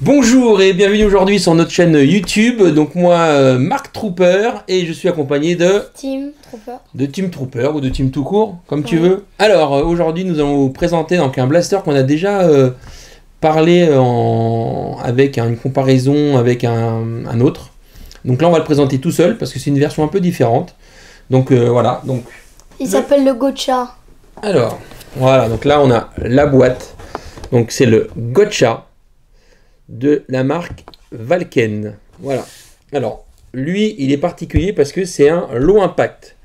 Bonjour et bienvenue aujourd'hui sur notre chaîne YouTube. Donc moi, Mark Trooper, et je suis accompagné de Team Trooper. De Team Trooper ou de Team tout court, comme tu Ouais. veux. Alors aujourd'hui, nous allons vous présenter donc un blaster qu'on a déjà parlé avec une comparaison avec un autre. Donc là, on va le présenter tout seul parce que c'est une version un peu différente. Donc voilà. Donc Il s'appelle le Gotcha. alors voilà. Donc là, on a la boîte. Donc c'est le Gotcha de la marque Valken. Voilà. Alors, lui, il est particulier parce que c'est un low impact.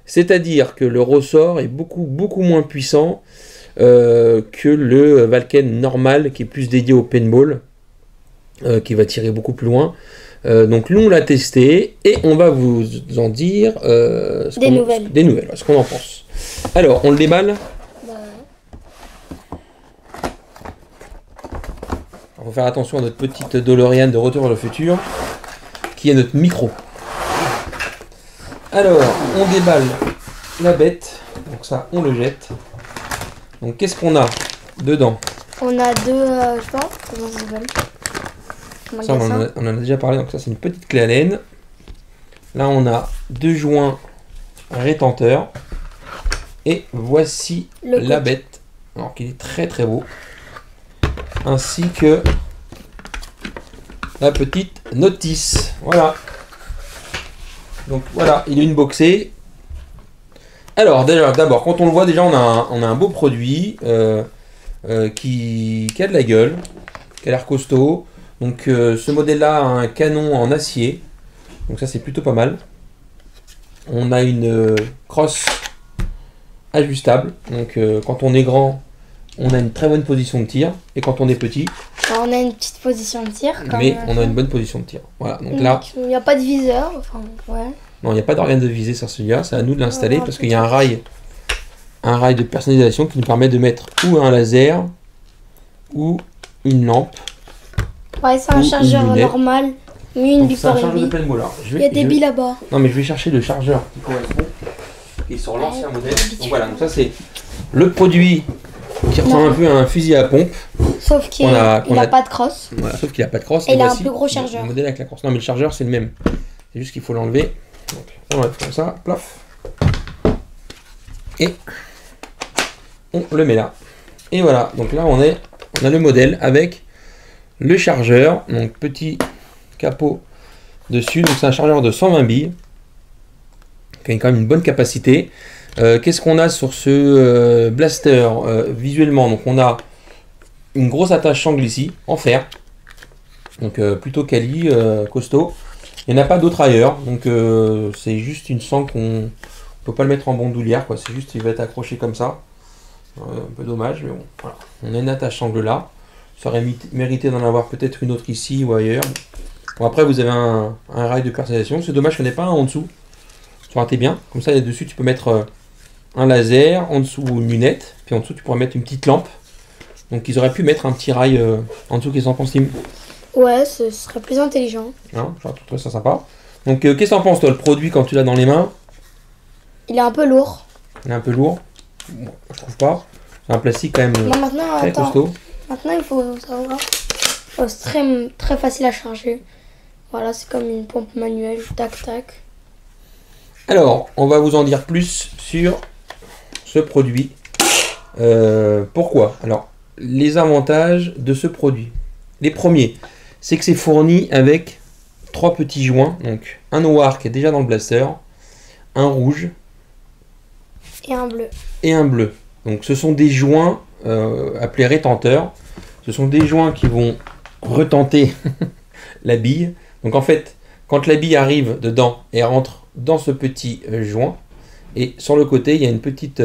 C'est-à-dire que le ressort est beaucoup moins puissant que le Valken normal qui est plus dédié au paintball, qui va tirer beaucoup plus loin. Donc, nous, on l'a testé et on va vous en dire Des nouvelles, ce qu'on en pense. Alors, on le déballe. Il faut faire attention à notre petite DeLorean de Retour vers le futur, qui est notre micro. Alors, on déballe la bête. Donc ça, on le jette. Donc qu'est-ce qu'on a dedans? On a deux, je sais pas, comment ça s'appelle? Ça, on en a déjà parlé, donc ça c'est une petite clé Allen. Là, on a deux joints rétenteurs. Et voici la bête. Alors qu'il est très beau. Ainsi que la petite notice. Voilà. Donc voilà, il est unboxé. Alors d'abord, quand on le voit, déjà on a un beau produit qui a de la gueule, qui a l'air costaud. Donc ce modèle-là a un canon en acier. Donc ça c'est plutôt pas mal. On a une crosse ajustable. Donc quand on est grand, on a une très bonne position de tir, et quand on est petit, on a une petite position de tir. Mais on a une bonne position de tir. Voilà, donc là, il n'y a pas de viseur, enfin, ouais. Non, il n'y a pas d'organe de visée sur celui-là, c'est à nous de l'installer parce qu'il y a un rail de personnalisation qui nous permet de mettre ou un laser, ou une lampe. Ouais, c'est un chargeur normal, mais une bille c'est un par chargeur de une bille. paintball. Alors, Il y a des billes là-bas. Non, mais je vais chercher le chargeur qui correspond, qui est sur l'ancien modèle. Donc voilà, donc ça c'est le produit qui ressemble un peu à un fusil à pompe. Sauf qu'il n'a pas de crosse. Voilà, sauf qu'il n'a pas de crosse. Et il a un plus gros chargeur. Le modèle avec la crosse. Non, mais le chargeur c'est le même. C'est juste qu'il faut l'enlever. Donc on enlève comme ça, plaf. Et on le met là. Et voilà, donc là on a le modèle avec le chargeur. Donc petit capot dessus. Donc c'est un chargeur de 120 billes. Qui a quand même une bonne capacité. Qu'est-ce qu'on a sur ce blaster visuellement? Donc on a une grosse attache sangle ici en fer, donc plutôt quali, costaud. Il n'y en a pas d'autre ailleurs, donc c'est juste une sangle qu'on peut pas le mettre en bandoulière, quoi. C'est juste il va être accroché comme ça. Un peu dommage, mais bon, voilà. On a une attache sangle là. Ça aurait mérité d'en avoir peut-être une autre ici ou ailleurs. Bon, après vous avez un rail de personnalisation. C'est dommage qu'il n'y en ait pas un en dessous. Ça aurait été bien. Comme ça, dessus tu peux mettre un laser, en dessous une lunette, puis en dessous tu pourrais mettre une petite lampe. Donc ils auraient pu mettre un petit rail en dessous. Qu'est-ce que t'en penses, Tim? Ouais, ce serait plus intelligent. Hein, je trouve ça sympa. Donc qu'est-ce que t'en penses, toi, le produit, quand tu l'as dans les mains? Il est un peu lourd. Il est un peu lourd. Bon, je trouve pas. C'est un plastique quand même très costaud. Maintenant, il faut savoir. Oh, c'est très facile à charger. Voilà, c'est comme une pompe manuelle. Tac, tac. Alors, on va vous en dire plus sur ce produit. Pourquoi? Alors, les avantages de ce produit. Les premiers, c'est que c'est fourni avec 3 petits joints. Donc, un noir qui est déjà dans le blaster, un rouge et un bleu. Et un bleu. Donc, ce sont des joints appelés rétenteurs. Ce sont des joints qui vont retenter la bille. Donc, en fait, quand la bille arrive dedans et rentre dans ce petit joint, et sur le côté, il y a une petite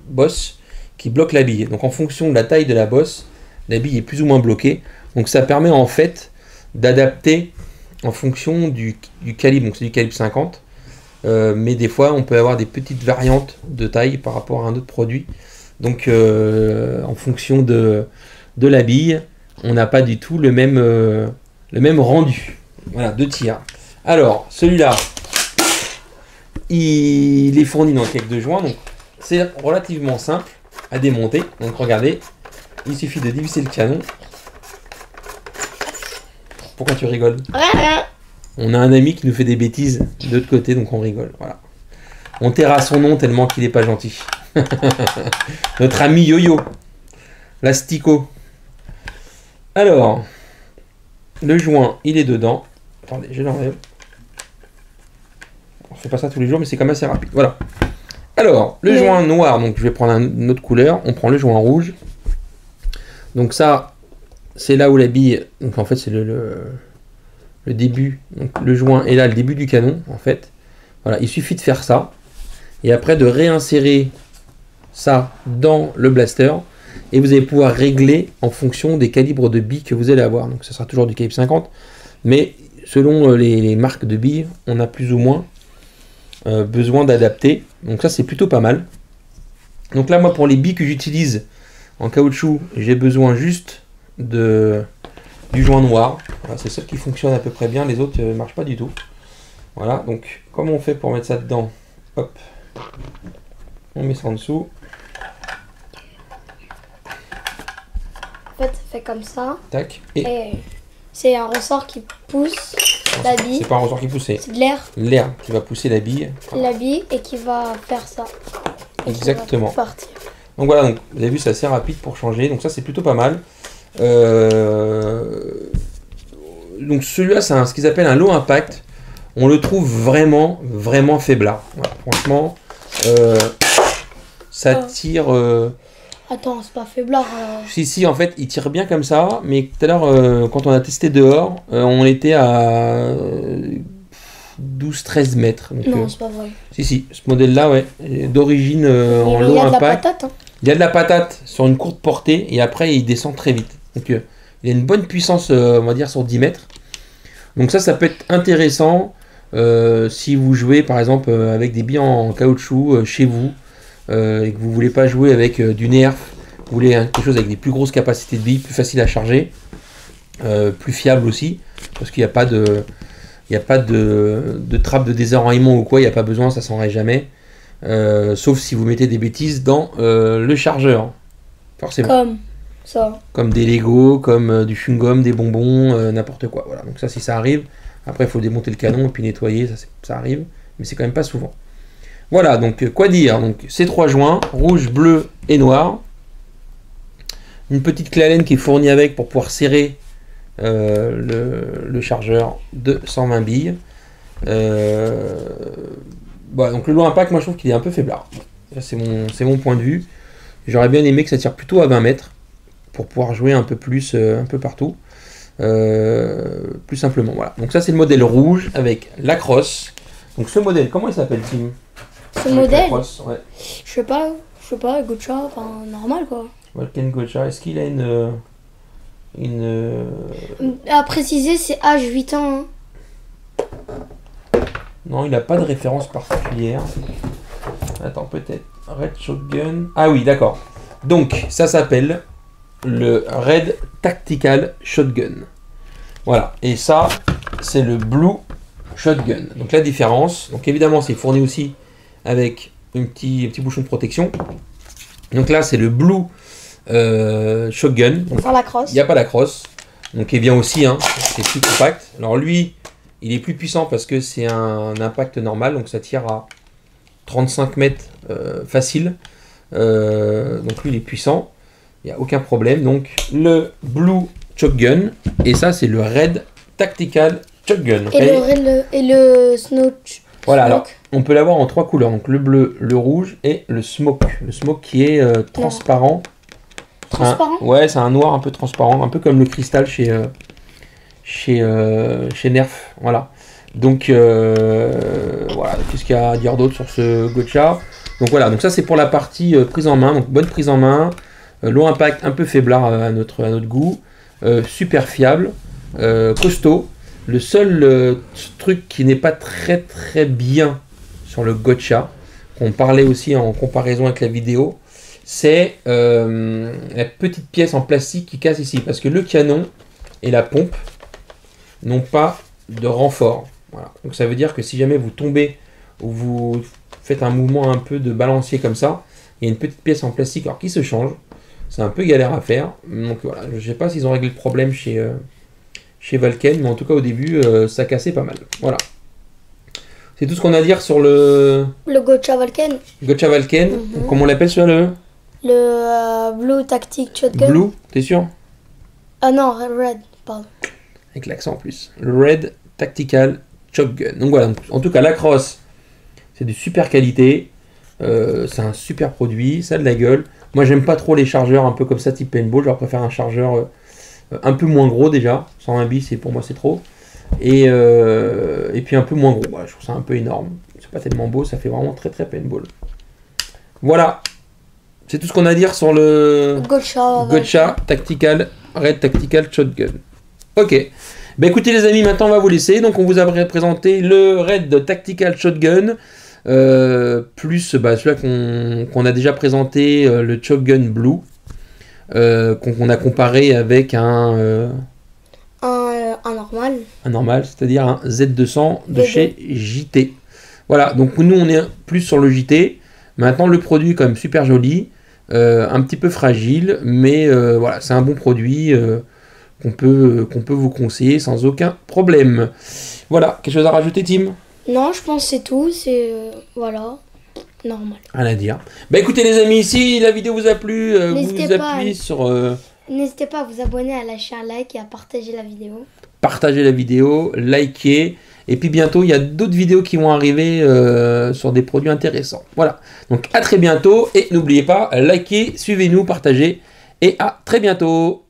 bosse qui bloque la bille. Donc en fonction de la taille de la bosse, la bille est plus ou moins bloquée. Donc ça permet en fait d'adapter en fonction du calibre. Donc c'est du calibre 50. Mais des fois, on peut avoir des petites variantes de taille par rapport à un autre produit. Donc en fonction de la bille, on n'a pas du tout le même rendu. Voilà, de tir. Alors, celui-là, il est fourni dans quelques joints, donc c'est relativement simple à démonter. Donc regardez, il suffit de dévisser le canon Pourquoi tu rigoles? Rien. On a un ami qui nous fait des bêtises de l'autre côté, donc on rigole. Voilà. On taira son nom tellement qu'il n'est pas gentil. Notre ami Yo-Yo. L'astico. Alors, le joint, il est dedans. Attendez, je l'enlève. On fait pas ça tous les jours, mais c'est quand même assez rapide. Voilà. Alors, le joint noir, donc je vais prendre une autre couleur. On prend le joint rouge. Donc ça, c'est là où la bille... Donc en fait, c'est le début. Donc le joint est là, le début du canon, en fait. Voilà, il suffit de faire ça. Et après, de réinsérer ça dans le blaster. Et vous allez pouvoir régler en fonction des calibres de billes que vous allez avoir. Donc ça sera toujours du calibre 50. Mais selon les marques de billes, on a plus ou moins besoin d'adapter. Donc ça, c'est plutôt pas mal. Donc là, moi, pour les billes que j'utilise en caoutchouc, j'ai besoin juste du joint noir. Voilà, c'est celle qui fonctionne à peu près bien. Les autres ne marchent pas du tout. Voilà, donc comment on fait pour mettre ça dedans? Hop, on met ça en dessous. En fait, ça fait comme ça. Tac. Et c'est un ressort qui pousse la bille. C'est pas un ressort qui pousse, c'est de l'air. L'air qui va pousser la bille. La bille et qui va faire ça. Exactement. Partir. Donc voilà, donc, vous avez vu, c'est assez rapide pour changer. Donc ça, c'est plutôt pas mal. Donc celui-là, c'est ce qu'ils appellent un low impact. On le trouve vraiment, vraiment faiblard. Voilà, franchement, ça tire... Attends, c'est pas faiblard. Si, en fait, il tire bien comme ça. Mais tout à l'heure, quand on a testé dehors, on était à 12-13 mètres. Donc, non, c'est pas vrai. Si, ce modèle-là, ouais, d'origine en low impact. Il y a de la patate. Hein. Il y a de la patate sur une courte portée et après, il descend très vite. Donc, il y a une bonne puissance, on va dire, sur 10 mètres. Donc ça peut être intéressant si vous jouez, par exemple, avec des billes en caoutchouc chez vous et que vous ne voulez pas jouer avec du Nerf, vous voulez quelque chose avec des plus grosses capacités de billes, plus facile à charger, plus fiable aussi, parce qu'il n'y a pas de... Il n'y a pas de trappe de désenraillement ou quoi, il n'y a pas besoin, ça s'enraye jamais. Sauf si vous mettez des bêtises dans le chargeur. Forcément. Comme ça. Comme des Lego, comme du chewing-gum, des bonbons, n'importe quoi. Voilà. Donc ça, si ça arrive, après il faut démonter le canon et puis nettoyer, ça arrive. Mais c'est quand même pas souvent. Voilà, donc quoi dire? Donc ces trois joints, rouge, bleu et noir. Une petite clé Allen qui est fournie avec pour pouvoir serrer le chargeur de 120 billes. Voilà, donc le low impact, moi je trouve qu'il est un peu faiblard. C'est mon point de vue. J'aurais bien aimé que ça tire plutôt à 20 mètres pour pouvoir jouer un peu plus, un peu partout. Plus simplement, voilà. Donc ça c'est le modèle rouge avec la crosse. Donc ce modèle, comment il s'appelle, Tim? Ce modèle crosse, ouais. Je sais pas, Gotcha, enfin normal quoi. Vulcan Gotcha, est-ce qu'il a une... À préciser, c'est âge 8 ans. Hein. Non, il n'a pas de référence particulière. Attends, peut-être Red Shotgun. Ah oui, d'accord. Donc, ça s'appelle le Red Tactical Shotgun. Voilà. Et ça, c'est le Blue Shotgun. Donc, la différence. Donc, évidemment, c'est fourni aussi avec un petit bouchon de protection. Donc là, c'est le Blue Shotgun. Sans la crosse. Il n'y a pas la crosse. Donc, il vient aussi. Hein, c'est plus compact. Alors, lui, il est plus puissant parce que c'est un impact normal. Donc, ça tire à 35 mètres facile. Donc, lui, il est puissant. Il n'y a aucun problème. Donc, le Blue Shotgun. Et ça, c'est le Red Tactical Shotgun. Et le Snow. Voilà, alors, on peut l'avoir en trois couleurs. Donc, le bleu, le rouge et le smoke. Le smoke qui est transparent. Transparent? Ouais, c'est un noir un peu transparent. Un peu comme le cristal chez Nerf. Voilà. Donc, voilà. Qu'est-ce qu'il y a à dire d'autre sur ce Gotcha? Donc, voilà. Donc, ça, c'est pour la partie prise en main. Donc, bonne prise en main. Low impact, un peu faiblard à notre goût. Super fiable. Costaud. Le seul truc qui n'est pas très très bien sur le Gotcha, qu'on parlait aussi en comparaison avec la vidéo, c'est la petite pièce en plastique qui casse ici. Parce que le canon et la pompe n'ont pas de renfort. Voilà. Donc ça veut dire que si jamais vous tombez ou vous faites un mouvement un peu de balancier comme ça, il y a une petite pièce en plastique alors qui se change. C'est un peu galère à faire. Donc voilà, je ne sais pas s'ils ont réglé le problème chez chez Valken, mais en tout cas au début, ça cassait pas mal. Voilà. C'est tout ce qu'on a à dire sur le Gotcha Valken. Gotcha Valken. Comment on l'appelle sur le Blue Tactic Shotgun. Blue, t'es sûr? Ah non, Red, pardon. Avec l'accent en plus. Le Red Tactical Shotgun. Donc voilà, en tout cas la crosse, c'est de super qualité. C'est un super produit, ça a de la gueule. Moi j'aime pas trop les chargeurs un peu comme ça type paintball. Je préfère un chargeur un peu moins gros déjà. 120 billes, pour moi c'est trop. Et puis un peu moins gros. Voilà, je trouve ça un peu énorme. C'est pas tellement beau, ça fait vraiment très très paintball. Voilà. C'est tout ce qu'on a à dire sur le Gotcha Tactical Red Tactical Shotgun. Ok. Ben écoutez les amis, maintenant on va vous laisser. Donc on vous a présenté le Red Tactical Shotgun. Plus celui-là qu'on a déjà présenté, le Shotgun Blue. Qu'on a comparé avec un normal. Un normal, c'est-à-dire un Z200 de chez JT. Voilà, donc nous on est plus sur le JT. Maintenant le produit est quand même super joli. Un petit peu fragile, mais voilà, c'est un bon produit qu'on peut vous conseiller sans aucun problème. Voilà, quelque chose à rajouter, Tim? Non, je pense que c'est tout, c'est voilà, normal. Rien à dire. Bah écoutez les amis, si la vidéo vous a plu, vous appuyez sur... N'hésitez pas à vous abonner, à lâcher un like et à partager la vidéo. Partagez la vidéo, likez. Et puis bientôt, il y a d'autres vidéos qui vont arriver sur des produits intéressants. Voilà. Donc à très bientôt. Et n'oubliez pas, likez, suivez-nous, partagez. Et à très bientôt.